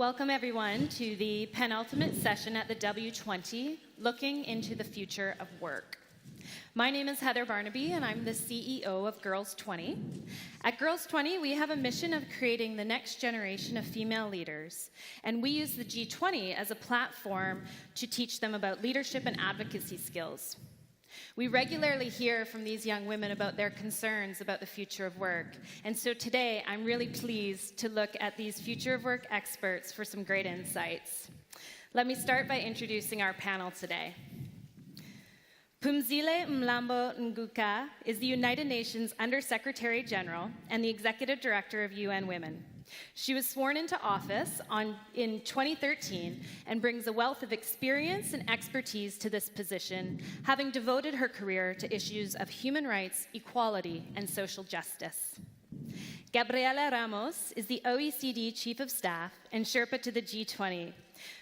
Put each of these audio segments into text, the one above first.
Welcome everyone to the penultimate session at the W20, Looking into the Future of Work. My name is Heather Barnaby and I'm the CEO of Girls 20. At Girls 20, we have a mission of creating the next generation of female leaders, and we use the G20 as a platform to teach them about leadership and advocacy skills. We regularly hear from these young women about their concerns about the future of work, and so today I'm really pleased to look at these future of work experts for some great insights. Let me start by introducing our panel today. Phumzile Mlambo Nguka is the United Nations Under-Secretary General and the Executive Director of UN Women. She was sworn into office in 2013 and brings a wealth of experience and expertise to this position, having devoted her career to issues of human rights, equality, and social justice. Gabriela Ramos is the OECD Chief of Staff and Sherpa to the G20.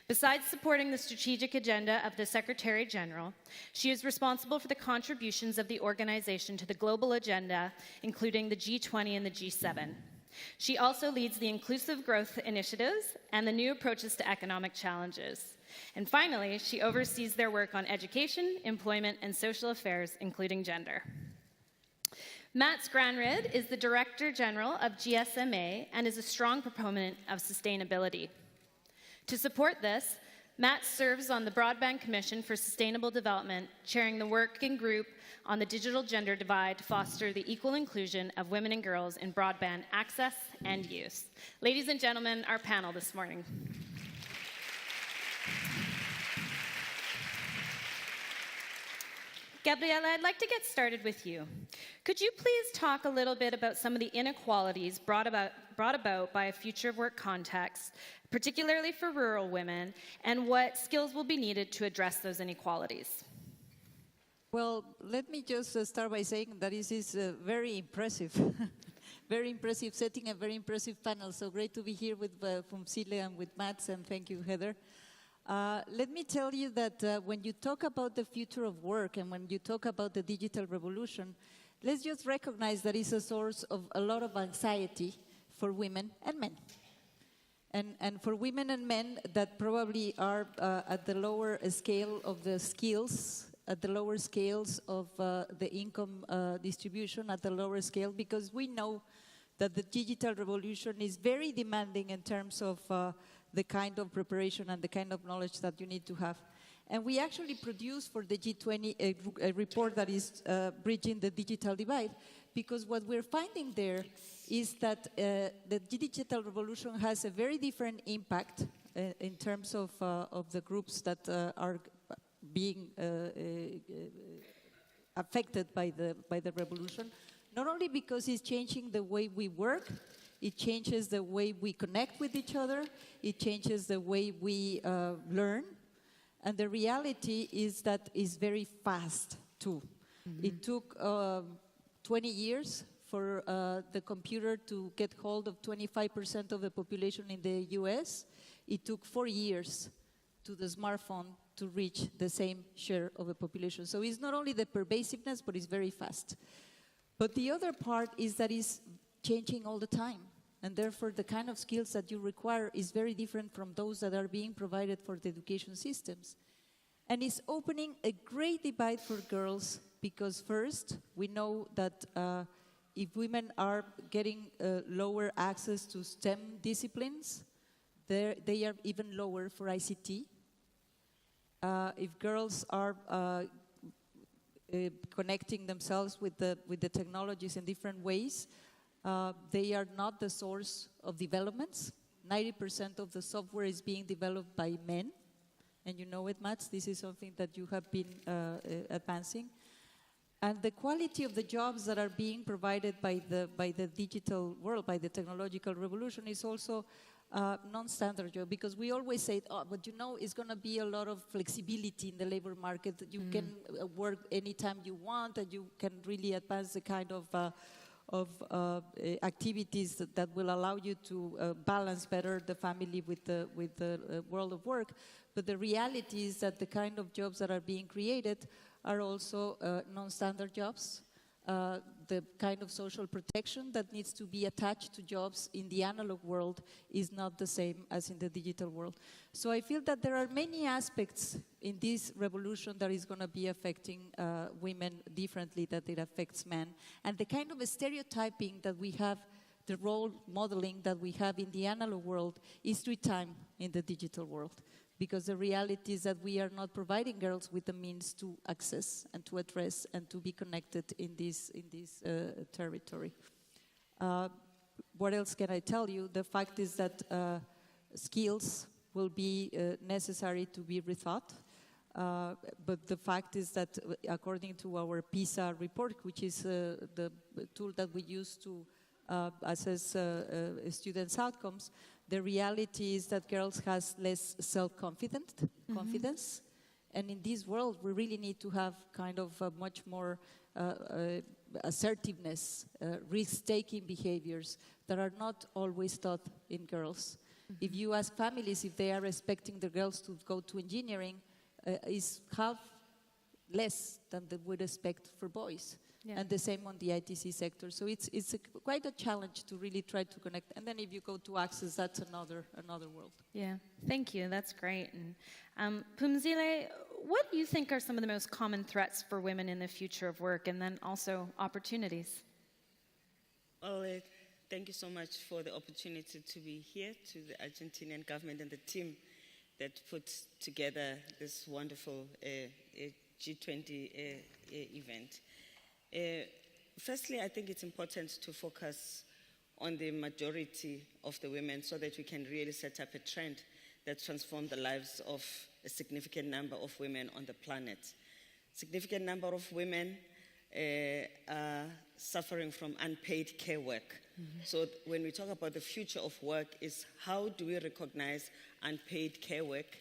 Besides supporting the strategic agenda of the Secretary General, she is responsible for the contributions of the organization to the global agenda, including the G20 and the G7. She also leads the inclusive growth initiatives and the new approaches to economic challenges. And finally, she oversees their work on education, employment, and social affairs, including gender. Mats Granryd is the Director General of GSMA and is a strong proponent of sustainability. To support this, Matt serves on the Broadband Commission for Sustainable Development, chairing the working group on the digital gender divide to foster the equal inclusion of women and girls in broadband access and use. Ladies and gentlemen, our panel this morning. Gabriela, I'd like to get started with you. Could you please talk a little bit about some of the inequalities brought about by a future of work context, particularly for rural women, and what skills will be needed to address those inequalities? Well, let me just start by saying that this is very impressive. Very impressive setting, a very impressive panel. So great to be here with Phumzile and with Mats, and thank you, Heather. Let me tell you that when you talk about the future of work and when you talk about the digital revolution, let's just recognize that it's a source of a lot of anxiety for women and men. And for women and men that probably are at the lower scale of the skills, at the lower scales of the income distribution, at the lower scale, because we know that the digital revolution is very demanding in terms of the kind of preparation and the kind of knowledge that you need to have. And we actually produced for the G20 a report that is bridging the digital divide, because what we're finding there is that the digital revolution has a very different impact in terms of the groups that are being affected by the revolution, not only because it's changing the way we work, it changes the way we connect with each other, it changes the way we learn, and the reality is that it's very fast too. Mm-hmm. It took 20 years for the computer to get hold of 25% of the population in the US. It took 4 years to the smartphone to reach the same share of the population. So it's not only the pervasiveness, but it's very fast. But the other part is that it's changing all the time. And therefore, the kind of skills that you require is very different from those that are being provided for the education systems. And it's opening a great divide for girls because first, we know that if women are getting lower access to STEM disciplines, they are even lower for ICT. If girls are connecting themselves with the technologies in different ways, they are not the source of developments. 90% of the software is being developed by men. And you know it, Mats, this is something that you have been advancing. And the quality of the jobs that are being provided by the digital world, by the technological revolution, is also non-standard job, because we always say, oh, but you know, it's going to be a lot of flexibility in the labor market. You can work anytime you want, and you can really advance the kind of activities that will allow you to balance better the family with the world of work. But the reality is that the kind of jobs that are being created are also non-standard jobs. the kind of social protection that needs to be attached to jobs in the analog world is not the same as in the digital world. So I feel that there are many aspects in this revolution that is going to be affecting women differently than it affects men. And the kind of stereotyping that we have, the role modeling that we have in the analog world is 3 times in the digital world. Because the reality is that we are not providing girls with the means to access and to address and to be connected in this territory. What else can I tell you? The fact is that skills will be necessary to be rethought. But the fact is that according to our PISA report, which is the tool that we use to assess students' outcomes, the reality is that girls has less confidence. And in this world, we really need to have kind of a much more assertiveness, risk-taking behaviors that are not always taught in girls. If you ask families if they are expecting the girls to go to engineering, is half less than they would expect for boys. Yeah. And the same on the ITC sector. So it's quite a challenge to really try to connect. And then if you go to access, that's another world. Yeah, thank you. That's great. And Phumzile, what do you think are some of the most common threats for women in the future of work, and then also opportunities? Well, thank you so much for the opportunity to be here, to the Argentinian government and the team that put together this wonderful G20 event. Firstly, I think it's important to focus on the majority of the women so that we can really set up a trend that transforms the lives of a significant number of women on the planet. Significant number of women are suffering from unpaid care work. Mm-hmm. So when we talk about the future of work, is how do we recognize unpaid care work,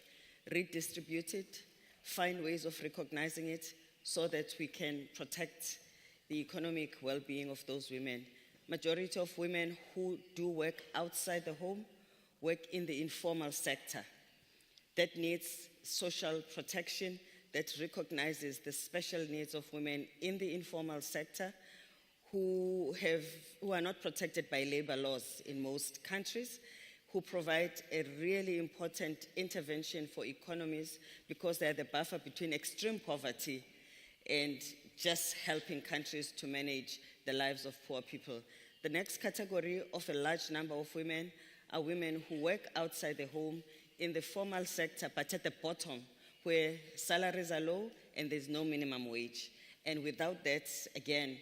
redistribute it, find ways of recognizing it so that we can protect the economic well-being of those women. Majority of women who do work outside the home work in the informal sector. That needs social protection, that recognizes the special needs of women in the informal sector who are not protected by labor laws in most countries, who provide a really important intervention for economies because they are the buffer between extreme poverty and just helping countries to manage the lives of poor people. The next category of a large number of women are women who work outside the home in the formal sector, but at the bottom, where salaries are low and there's no minimum wage. And without that, again,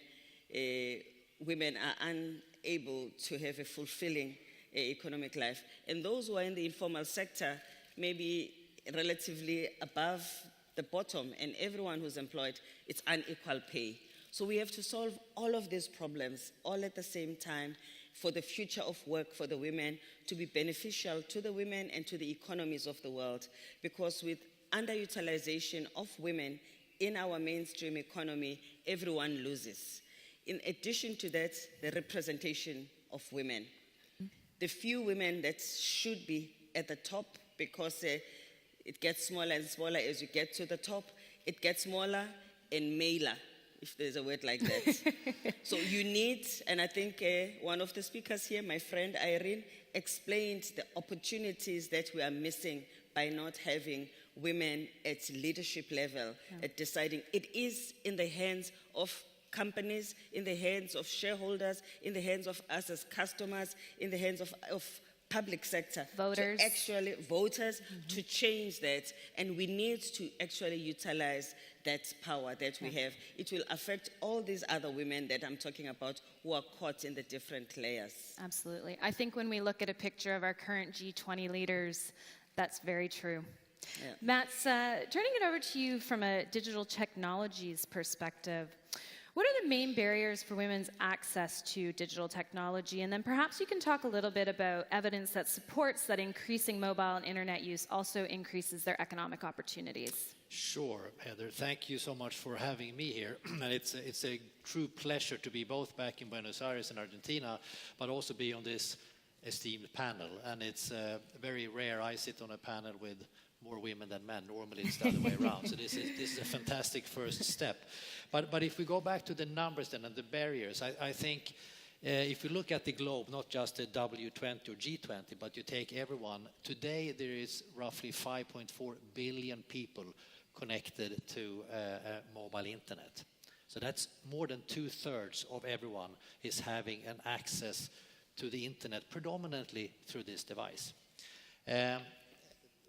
women are unable to have a fulfilling economic life. And those who are in the informal sector may be relatively above the bottom, and everyone who's employed, it's unequal pay. So we have to solve all of these problems all at the same time for the future of work for the women to be beneficial to the women and to the economies of the world. Because with underutilization of women in our mainstream economy, everyone loses. In addition to that, the representation of women. The few women that should be at the top, because it gets smaller and smaller as you get to the top. It gets smaller and maler, if there's a word like that. So you need, and I think one of the speakers here, my friend Irene, explained the opportunities that we are missing by not having women at leadership level, at deciding. It is in the hands of companies, in the hands of shareholders, in the hands of us as customers, in the hands of public sector, voters, to change that, and we need to actually utilize that power that we have. It will affect all these other women that I'm talking about who are caught in the different layers. Absolutely. I think when we look at a picture of our current G20 leaders, that's very true. Yeah. Mats, turning it over to you from a digital technologies perspective, what are the main barriers for women's access to digital technology? And then perhaps you can talk a little bit about evidence that supports that increasing mobile and internet use also increases their economic opportunities. Sure, Heather. Thank you so much for having me here. And it's a true pleasure to be both back in Buenos Aires and Argentina, but also be on this esteemed panel. And it's very rare I sit on a panel with more women than men. Normally it's the other way around. So this is a fantastic first step. But if we go back to the numbers then and the barriers, I think if you look at the globe, not just the W20 or G20, but you take everyone, today there is roughly 5.4 billion people connected to mobile internet. So that's more than 2/3 of everyone is having an access to the internet, predominantly through this device.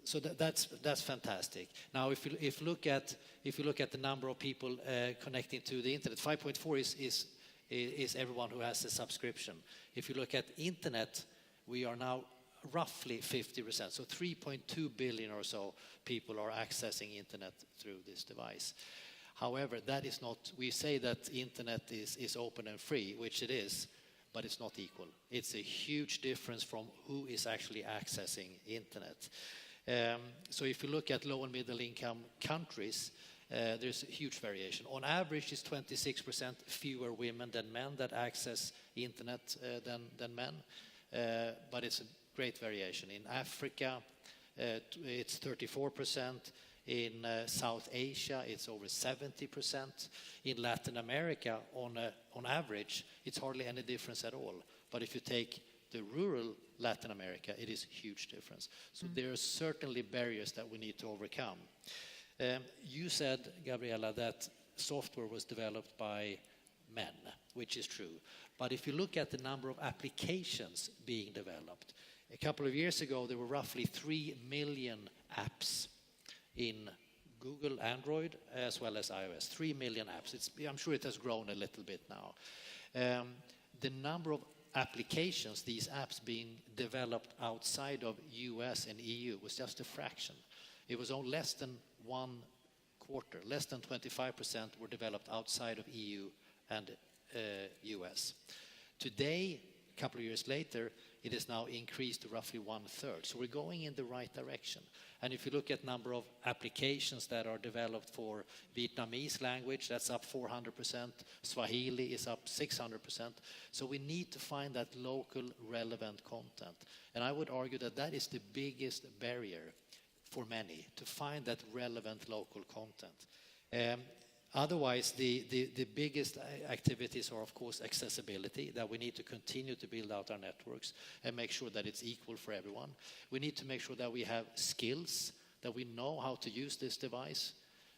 So that's fantastic. Now, if you look at the number of people connecting to the internet, 5.4 is everyone who has a subscription. If you look at internet, we are now roughly 50%. So 3.2 billion or so people are accessing internet through this device. However, that is not. We say that internet is open and free, which it is, but it's not equal. It's a huge difference from who is actually accessing internet. So if you look at low and middle income countries, there's a huge variation. On average, it's 26% fewer women than men that access internet than men, but it's a great variation. In Africa, it's 34%. In South Asia, it's over 70%. In Latin America, on average, it's hardly any difference at all. But if you take the rural Latin America, it is huge difference. So there are certainly barriers that we need to overcome. You said, Gabriella, that software was developed by men, which is true. But if you look at the number of applications being developed, a couple of years ago, there were roughly 3 million apps in Google Android as well as iOS, 3 million apps. I'm sure it has grown a little bit now. The number of applications, these apps being developed outside of US and EU was just a fraction. It was only less than 1/4, less than 25% were developed outside of EU and US. Today, a couple of years later, it is now increased to roughly 1/3. So we're going in the right direction. And if you look at number of applications that are developed for Vietnamese language, that's up 400%. Swahili is up 600%. So we need to find that local relevant content. And I would argue that that is the biggest barrier for many, to find that relevant local content. Otherwise, the biggest activities are, of course, accessibility, that we need to continue to build out our networks and make sure that it's equal for everyone. We need to make sure that we have skills, that we know how to use this device.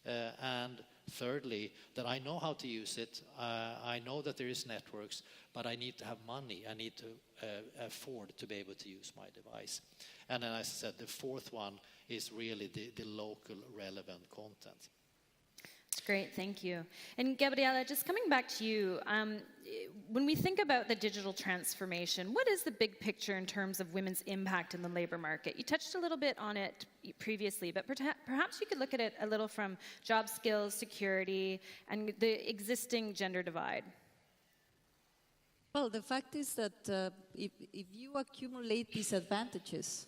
And thirdly, that I know how to use it. I know that there is networks, but I need to have money. I need to afford to be able to use my device. And then, as I said, the fourth one is really the local relevant content. That's great, thank you. And Gabriella, just coming back to you, when we think about the digital transformation, what is the big picture in terms of women's impact in the labor market? You touched a little bit on it previously, but perhaps you could look at it a little from job skills, security, and the existing gender divide. Well, the fact is that if you accumulate these advantages,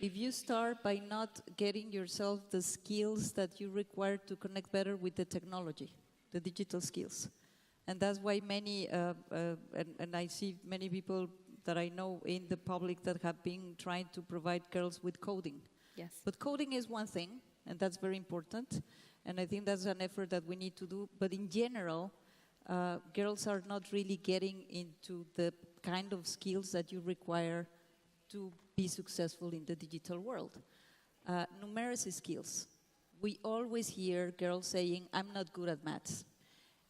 if you start by not getting yourself the skills that you require to connect better with the technology, the digital skills, and that's why many, and I see many people that I know in the public that have been trying to provide girls with coding. Yes. But coding is one thing, and that's very important, and I think that's an effort that we need to do. But in general, girls are not really getting into the kind of skills that you require to be successful in the digital world. Numeracy skills. We always hear girls saying, I'm not good at maths.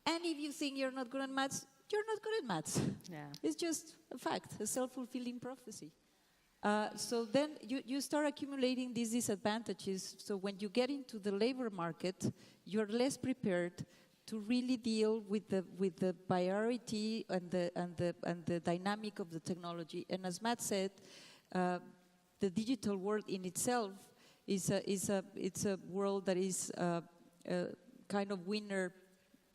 And if you think you're not good at maths, you're not good at maths. Yeah. It's just a fact, a self-fulfilling prophecy. So then you start accumulating these disadvantages. So when you get into the labor market, you're less prepared to really deal with the priority and the dynamic of the technology. And as Matt said, the digital world in itself is a world that is kind of winner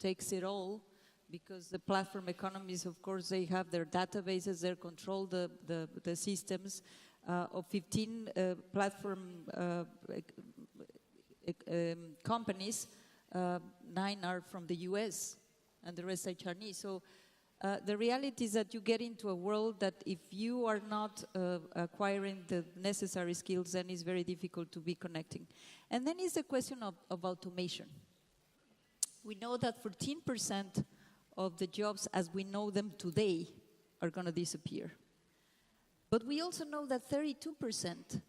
takes it all, because the platform economies, of course, they have their databases, they control the systems. Of 15 platform companies, 9 are from the US, and the rest are Chinese. So the reality is that you get into a world that if you are not acquiring the necessary skills, then it's very difficult to be connecting. And then it's the question of automation. We know that 14% of the jobs as we know them today are going to disappear. But we also know that 32%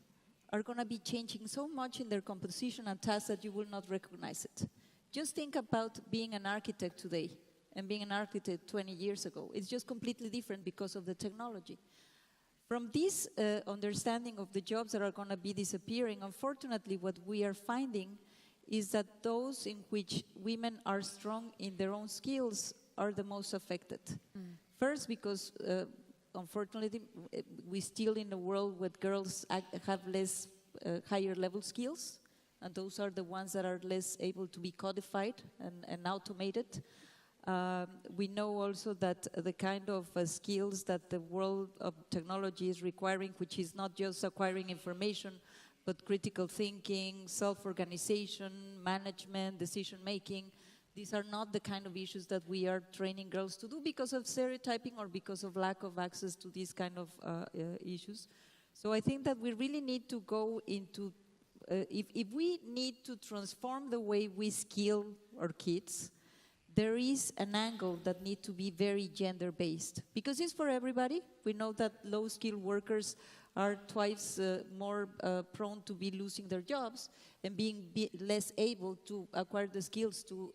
are going to be changing so much in their composition and tasks that you will not recognize it. Just think about being an architect today and being an architect 20 years ago. It's just completely different because of the technology. From this understanding of the jobs that are going to be disappearing, unfortunately, what we are finding is that those in which women are strong in their own skills are the most affected. First, because unfortunately, we still in a world where girls have less higher level skills, and those are the ones that are less able to be codified and automated. We know also that the kind of skills that the world of technology is requiring, which is not just acquiring information, but critical thinking, self-organization, management, decision-making, these are not the kind of issues that we are training girls to do because of stereotyping or because of lack of access to these kind of issues. So I think that we really need to go into, if we need to transform the way we skill our kids, there is an angle that needs to be very gender-based. Because it's for everybody. We know that low-skilled workers are twice more prone to be losing their jobs and being less able to acquire the skills to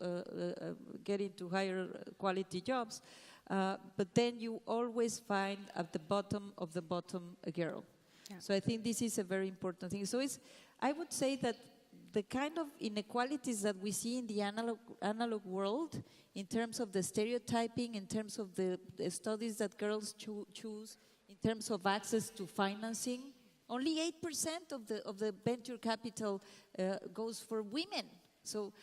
get into higher quality jobs. But then you always find at the bottom of the bottom a girl. Yeah. So I think this is a very important thing. So I would say that the kind of inequalities that we see in the analog world, in terms of the stereotyping, in terms of the studies that girls choose, in terms of access to financing, only 8% of the venture capital goes for women. So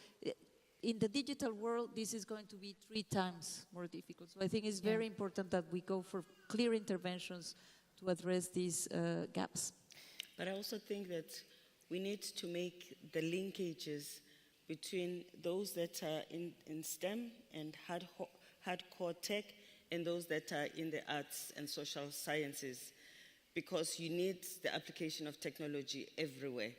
in the digital world, this is going to be 3 times more difficult. So I think it's very important that we go for clear interventions to address these gaps. But I also think that we need to make the linkages between those that are in STEM and hardcore tech and those that are in the arts and social sciences, because you need the application of technology everywhere.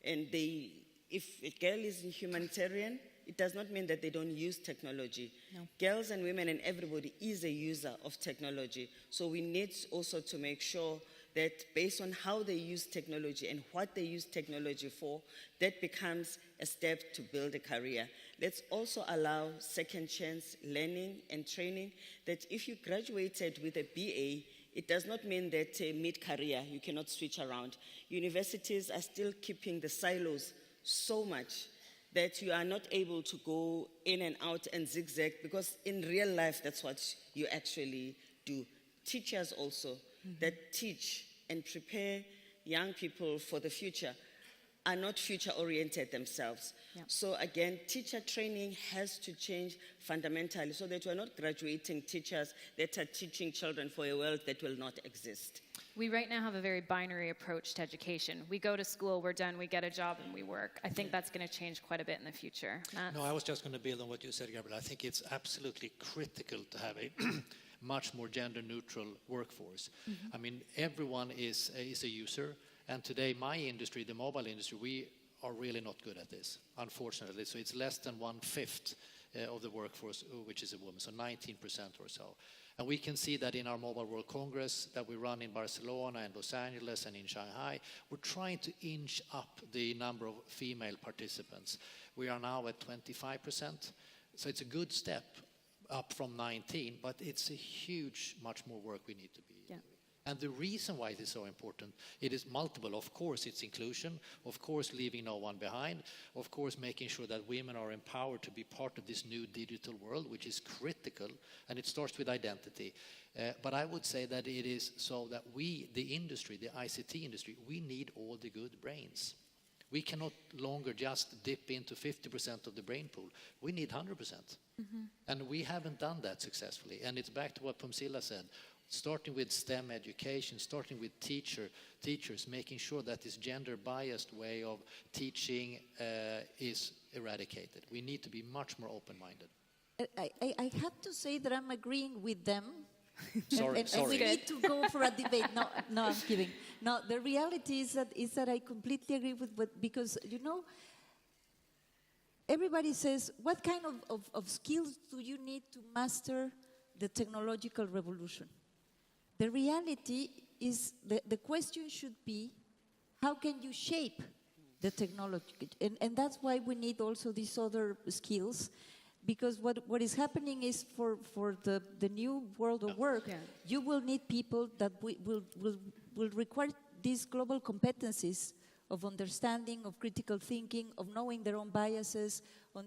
And if a girl is in humanitarian, it does not mean that they don't use technology. No. Girls and women and everybody is a user of technology. So we need also to make sure that based on how they use technology and what they use technology for, that becomes a step to build a career. Let's also allow second chance learning and training, that if you graduated with a BA, it does not mean that mid-career you cannot switch around. Universities are still keeping the silos so much that you are not able to go in and out and zigzag, because in real life that's what you actually do. Teachers also that teach and prepare young people for the future are not future-oriented themselves. Yeah. So again, teacher training has to change fundamentally so that we're not graduating teachers that are teaching children for a world that will not exist. We right now have a very binary approach to education. We go to school, we're done, we get a job, and we work. I think that's going to change quite a bit in the future. Matt? No, I was just going to build on what you said, Gabriel. I think it's absolutely critical to have a much more gender-neutral workforce. I mean, everyone is a user, and today my industry, the mobile industry, we are really not good at this, unfortunately. So it's less than 1/5 of the workforce which is a woman, so 19% or so. And we can see that in our Mobile World Congress that we run in Barcelona and Los Angeles and in Shanghai, we're trying to inch up the number of female participants. We are now at 25%, so it's a good step up from 19, but it's a huge, much more work we need to be doing. And the reason why it is so important, it is multiple. Of course, it's inclusion. Of course, leaving no one behind. Of course, making sure that women are empowered to be part of this new digital world, which is critical, and it starts with identity. But I would say that it is so that we, the industry, the ICT industry, we need all the good brains. We cannot longer just dip into 50% of the brain pool. We need 100%. And we haven't done that successfully. And it's back to what Pumsila said. Starting with STEM education, starting with teachers, making sure that this gender-biased way of teaching is eradicated. We need to be much more open-minded. I have to say that I'm agreeing with them. Sorry, And we sorry. need to go for a debate. No, I'm kidding. No, the reality is that I completely agree with what, because, you know, everybody says, what kind of skills do you need to master the technological revolution? The reality is, the question should be, how can you shape the technology? And that's why we need also these other skills, because what is happening is for the new world of work, you will need people that will require these global competencies of understanding, of critical thinking, of knowing their own biases, on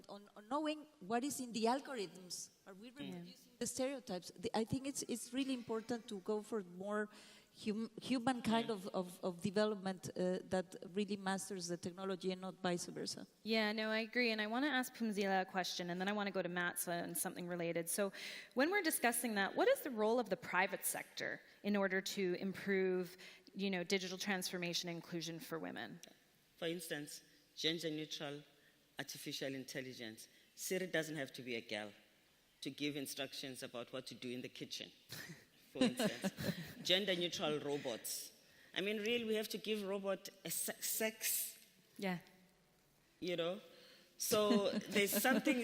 knowing what is in the algorithms. Are we reproducing the stereotypes? I think it's really important to go for more human kind of development that really masters the technology and not vice versa. Yeah, no, I agree. And I want to ask Pumzila a question, and then I want to go to Matsa and something related. So when we're discussing that, what is the role of the private sector in order to improve, you know, digital transformation and inclusion for women? For instance, gender-neutral artificial intelligence. Siri doesn't have to be a girl to give instructions about what to do in the kitchen, for instance. Gender-neutral robots. I mean, really, we have to give robot a sex, Yeah. you know? So there's something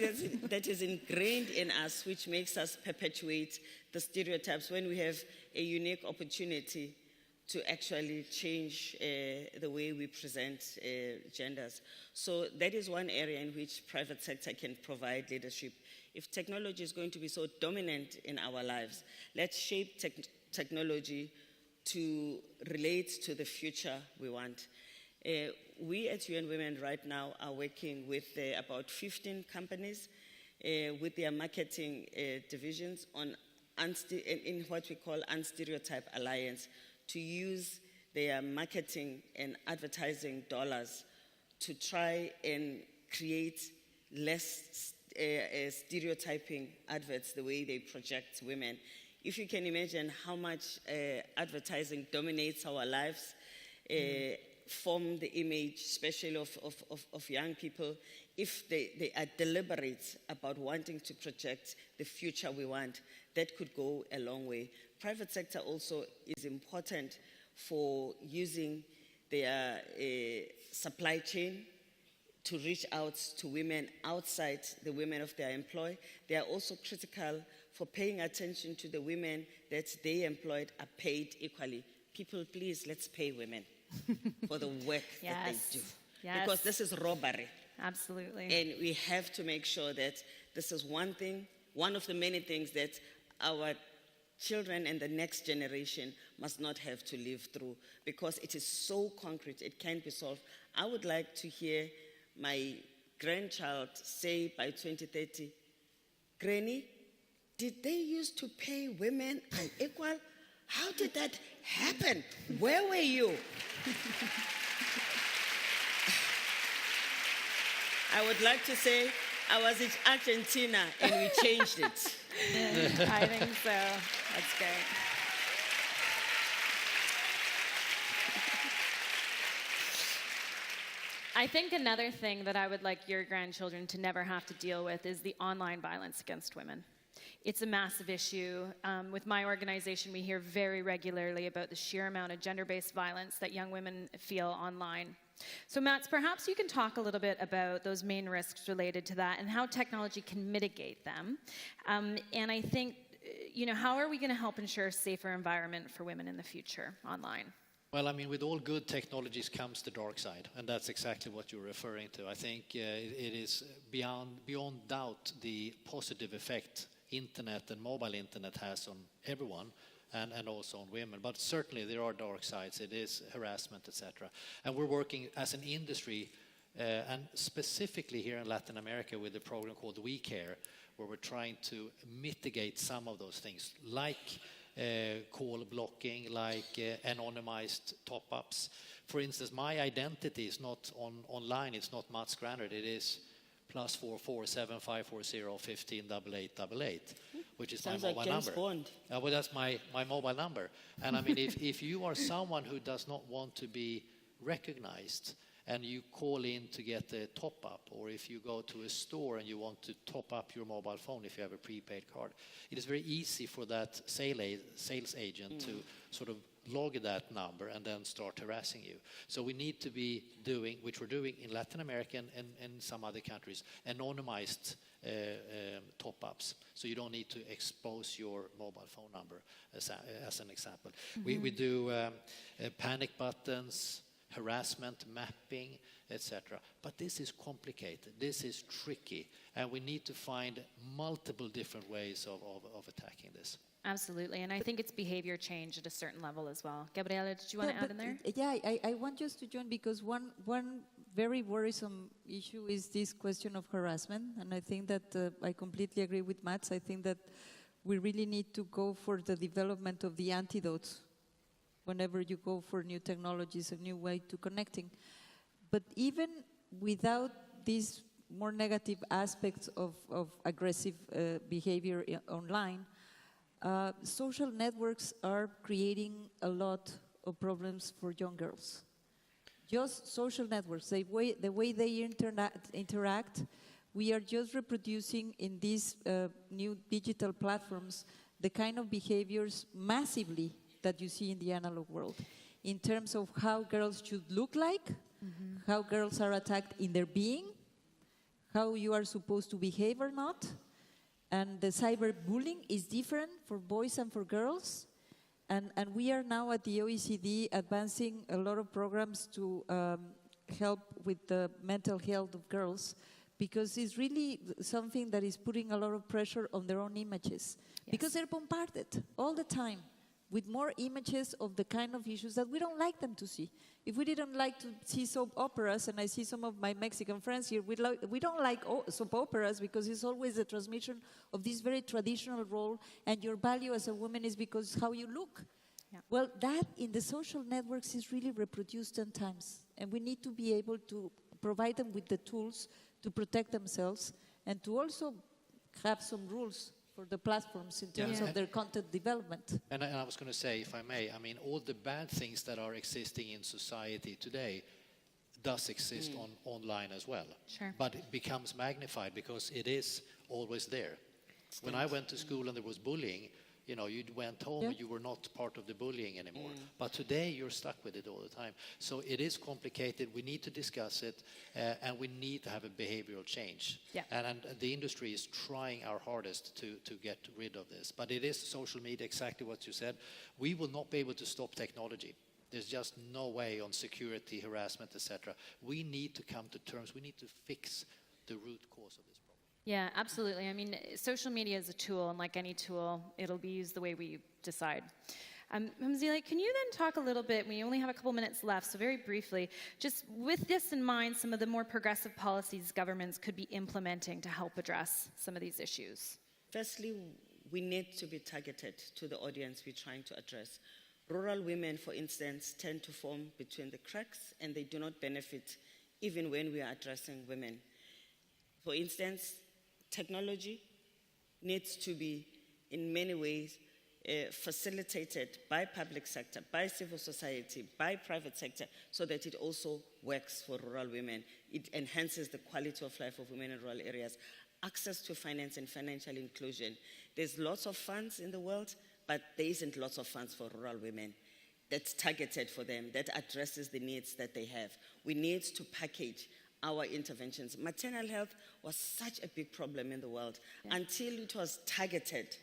that is ingrained in us which makes us perpetuate the stereotypes when we have a unique opportunity to actually change the way we present genders. So that is one area in which private sector can provide leadership. If technology is going to be so dominant in our lives, let's shape technology to relate to the future we want. We at UN Women right now are working with about 15 companies with their marketing divisions on in what we call Unstereotype Alliance, to use their marketing and advertising dollars to try and create less stereotyping adverts the way they project women. If you can imagine how much advertising dominates our lives, form the image, especially of young people, if they are deliberate about wanting to project the future we want, that could go a long way. Private sector also is important for using their supply chain to reach out to women outside the women of their employ. They are also critical for paying attention to the women that they employed are paid equally. People, please, let's pay women for the work that they do. Yes. Because this is robbery. Absolutely. And we have to make sure that this is one thing, one of the many things that our children and the next generation must not have to live through, because it is so concrete, it can't be solved. I would like to hear my grandchild say by 2030, Granny, did they used to pay women an equal? How did that happen? Where were you? I would like to say I was in Argentina and we changed it. I think so. That's great. I think another thing that I would like your grandchildren to never have to deal with is the online violence against women. It's a massive issue. With my organization, we hear very regularly about the sheer amount of gender-based violence that young women feel online. So Mats, perhaps you can talk a little bit about those main risks related to that and how technology can mitigate them. And I think, you know, how are we going to help ensure a safer environment for women in the future online? Well, I mean, with all good technologies comes the dark side, and that's exactly what you're referring to. I think it is beyond doubt the positive effect internet and mobile internet has on everyone, and also on women. But certainly there are dark sides. It is harassment, etc. And we're working as an industry, and specifically here in Latin America with a program called We Care, where we're trying to mitigate some of those things, like call blocking, like anonymized top-ups. For instance, my identity is not online. It's not Mats Granert. It is +44 7540 15 8888, which is Sounds my like mobile James number. Bond. Well, that's my mobile number. And I mean, if you are someone who does not want to be recognized and you call in to get a top up, or if you go to a store and you want to top up your mobile phone if you have a prepaid card, it is very easy for that sales agent to sort of log that number and then start harassing you. So we need to be doing, which we're doing in Latin America and some other countries, anonymized top-ups. So you don't need to expose your mobile phone number, as an example. We do panic buttons, harassment mapping, etc. But this is complicated, this is tricky, and we need to find multiple different ways of attacking this. Absolutely, and I think it's behavior change at a certain level as well. Gabriela, did you want to add in there? Yeah, I want just to join because one very worrisome issue is this question of harassment, and I think that I completely agree with Mats. I think that we really need to go for the development of the antidotes whenever you go for new technologies, a new way to connecting. But even without these more negative aspects of aggressive behavior online, social networks are creating a lot of problems for young girls. Just social networks, the way they interact, we are just reproducing in these new digital platforms the kind of behaviors massively that you see in the analog world, in terms of how girls should look like, how girls are attacked in their being, how you are supposed to behave or not. And the cyberbullying is different for boys and for girls. And we are now at the OECD advancing a lot of programs to help with the mental health of girls, because it's really something that is putting a lot of pressure on their own images. Yes. Because they're bombarded all the time with more images of the kind of issues that we don't like them to see. If we didn't like to see soap operas, and I see some of my Mexican friends here, we don't like soap operas because it's always a transmission of this very traditional role, and your value as a woman is because how you look. Yeah. Well, that in the social networks is really reproduced 10 times, and we need to be able to provide them with the tools to protect themselves and to also have some rules for the platforms in terms of their content development. And I was going to say, if I may, I mean, all the bad things that are existing in society today does exist online as well. Sure. But it becomes magnified because it is always there. When I went to school and there was bullying, you know, you went home and you were not part of the bullying anymore. But today you're stuck with it all the time. So it is complicated. We need to discuss it, and we need to have a behavioral change. Yeah. And the industry is trying our hardest to get rid of this. But it is social media, exactly what you said. We will not be able to stop technology. There's just no way on security, harassment, etc. We need to come to terms. We need to fix the root cause of this problem. Yeah, absolutely. I mean, social media is a tool, and like any tool, it'll be used the way we decide. Hamzila, can you then talk a little bit, we only have a couple minutes left, so very briefly, just with this in mind, some of the more progressive policies governments could be implementing to help address some of these issues? Firstly, we need to be targeted to the audience we're trying to address. Rural women, for instance, tend to fall between the cracks, and they do not benefit even when we are addressing women. For instance, technology needs to be, in many ways, facilitated by public sector, by civil society, by private sector, so that it also works for rural women. It enhances the quality of life of women in rural areas. Access to finance and financial inclusion. There's lots of funds in the world, but there isn't lots of funds for rural women that's targeted for them, that addresses the needs that they have. We need to package our interventions. Maternal health was such a big problem in the world until it was targeted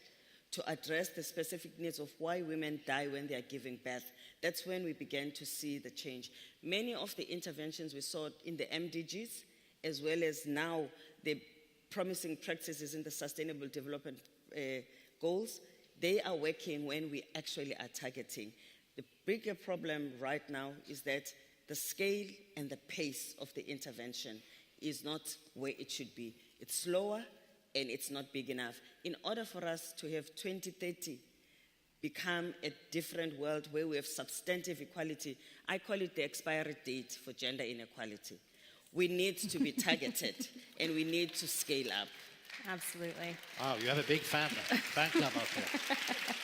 to address the specific needs of why women die when they are giving birth. That's when we began to see the change. Many of the interventions we saw in the MDGs, as well as now the promising practices in the Sustainable Development Goals, they are working when we actually are targeting. The bigger problem right now is that the scale and the pace of the intervention is not where it should be. It's slower and it's not big enough. In order for us to have 2030 become a different world where we have substantive equality, I call it the expiry date for gender inequality. We need to be targeted and we need to scale up. Absolutely. Wow, you have a big fan club out there.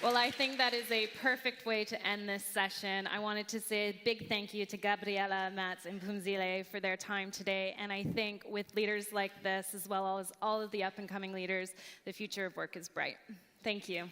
Well, I think that is a perfect way to end this session. I wanted to say a big thank you to Gabriela, Mats, and Phumzile for their time today. And I think with leaders like this, as well as all of the up-and-coming leaders, the future of work is bright. Thank you.